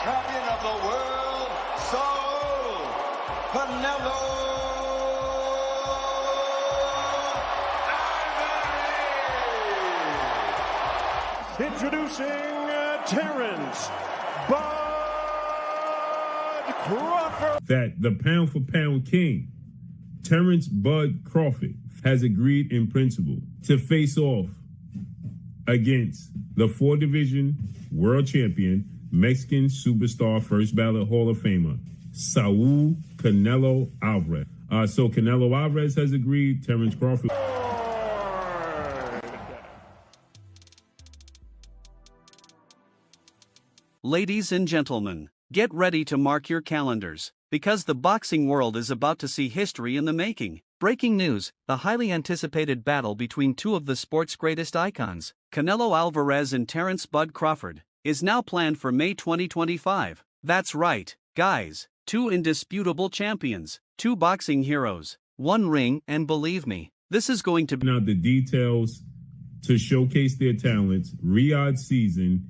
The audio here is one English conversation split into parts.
champion of the world, Saul Canelo Alvarez. Introducing Terence Crawford. That the pound-for-pound king, Terence Bud Crawford, has agreed in principle to face off against the 4-division world champion, Mexican superstar, first ballot Hall of Famer, Saul Canelo Alvarez. So Canelo Alvarez has agreed, Terence Crawford. Ladies and gentlemen, get ready to mark your calendars, because the boxing world is about to see history in the making. Breaking news, the highly anticipated battle between two of the sport's greatest icons, Canelo Alvarez and Terence Bud Crawford, is now planned for May 2025. That's right, guys, two indisputable champions, two boxing heroes, one ring, and believe me, this is going to be... Now the details to showcase their talents, Riyadh season,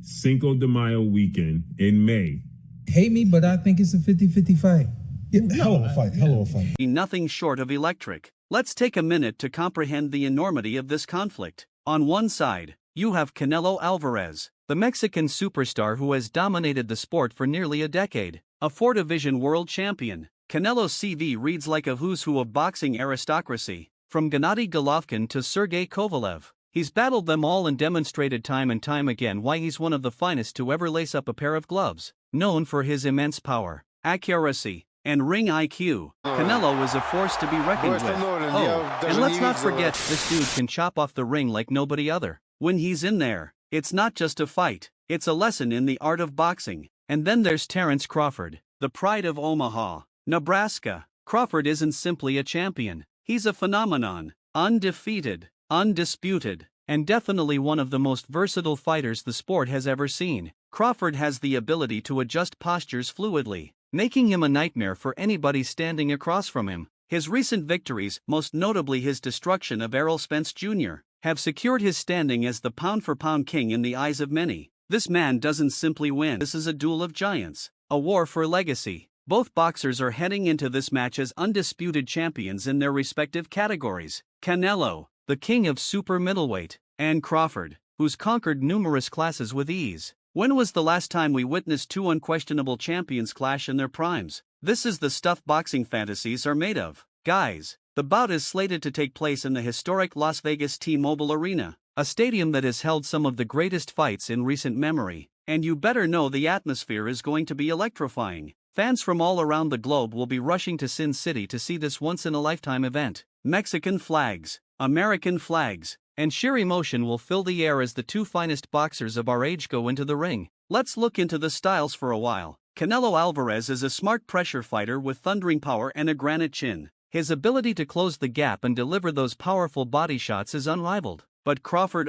Cinco de Mayo weekend in May. Hate me, but I think it's a 50-50 fight. Yeah, hell of a fight, hell of a fight. Nothing short of electric. Let's take a minute to comprehend the enormity of this conflict. On one side, you have Canelo Alvarez, the Mexican superstar who has dominated the sport for nearly a decade. A 4-division world champion, Canelo's CV reads like a who's who of boxing aristocracy, from Gennady Golovkin to Sergey Kovalev. He's battled them all and demonstrated time and time again why he's one of the finest to ever lace up a pair of gloves. Known for his immense power, accuracy, and ring IQ, Canelo is a force to be reckoned with. Oh, and let's not forget, this dude can chop off the ring like nobody other. When he's in there, it's not just a fight, it's a lesson in the art of boxing. And then there's Terence Crawford, the pride of Omaha, Nebraska. Crawford isn't simply a champion, he's a phenomenon, undefeated, undisputed, and definitely one of the most versatile fighters the sport has ever seen. Crawford has the ability to adjust postures fluidly, making him a nightmare for anybody standing across from him. His recent victories, most notably his destruction of Errol Spence Jr., have secured his standing as the pound-for-pound king in the eyes of many. This man doesn't simply win. This is a duel of giants, a war for legacy. Both boxers are heading into this match as undisputed champions in their respective categories. Canelo, the king of super middleweight, and Crawford, who's conquered numerous classes with ease. When was the last time we witnessed two unquestionable champions clash in their primes? This is the stuff boxing fantasies are made of. Guys, the bout is slated to take place in the historic Las Vegas T-Mobile Arena, a stadium that has held some of the greatest fights in recent memory, and you better know the atmosphere is going to be electrifying. Fans from all around the globe will be rushing to Sin City to see this once-in-a-lifetime event. Mexican flags, American flags, and sheer emotion will fill the air as the two finest boxers of our age go into the ring. Let's look into the styles for a while. Canelo Alvarez is a smart pressure fighter with thundering power and a granite chin. His ability to close the gap and deliver those powerful body shots is unrivaled. But Crawford,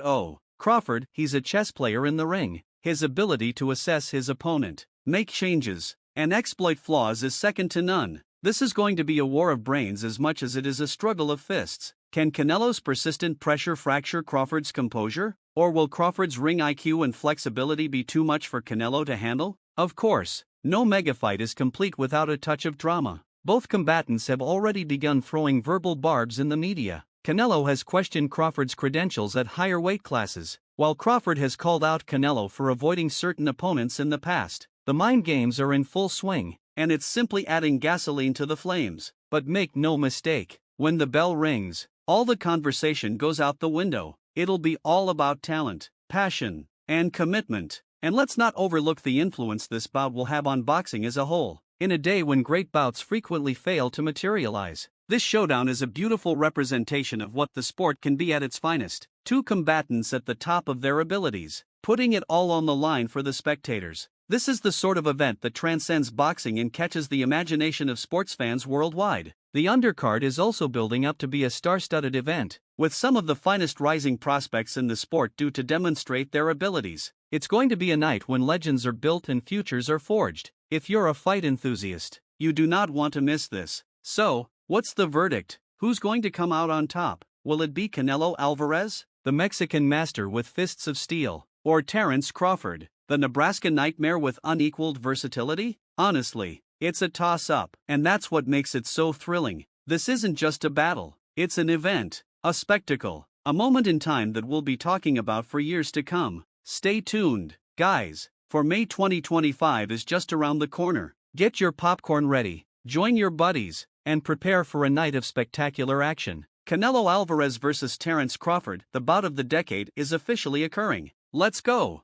he's a chess player in the ring. His ability to assess his opponent, make changes, and exploit flaws is second to none. This is going to be a war of brains as much as it is a struggle of fists. Can Canelo's persistent pressure fracture Crawford's composure? Or will Crawford's ring IQ and flexibility be too much for Canelo to handle? Of course, no megafight is complete without a touch of drama. Both combatants have already begun throwing verbal barbs in the media. Canelo has questioned Crawford's credentials at higher weight classes, while Crawford has called out Canelo for avoiding certain opponents in the past. The mind games are in full swing, and it's simply adding gasoline to the flames. But make no mistake, when the bell rings, all the conversation goes out the window. It'll be all about talent, passion, and commitment. And let's not overlook the influence this bout will have on boxing as a whole. In a day when great bouts frequently fail to materialize, this showdown is a beautiful representation of what the sport can be at its finest. Two combatants at the top of their abilities, putting it all on the line for the spectators. This is the sort of event that transcends boxing and catches the imagination of sports fans worldwide. The undercard is also building up to be a star-studded event, with some of the finest rising prospects in the sport due to demonstrate their abilities. It's going to be a night when legends are built and futures are forged. If you're a fight enthusiast, you do not want to miss this. So, what's the verdict? Who's going to come out on top? Will it be Canelo Alvarez, the Mexican master with fists of steel, or Terence Crawford, The Nebraska Nightmare with unequaled versatility? Honestly, it's a toss-up, and that's what makes it so thrilling. This isn't just a battle, it's an event, a spectacle, a moment in time that we'll be talking about for years to come. Stay tuned, guys, for May 2025 is just around the corner. Get your popcorn ready, join your buddies, and prepare for a night of spectacular action. Canelo Alvarez vs. Terence Crawford, the bout of the decade, is officially occurring. Let's go!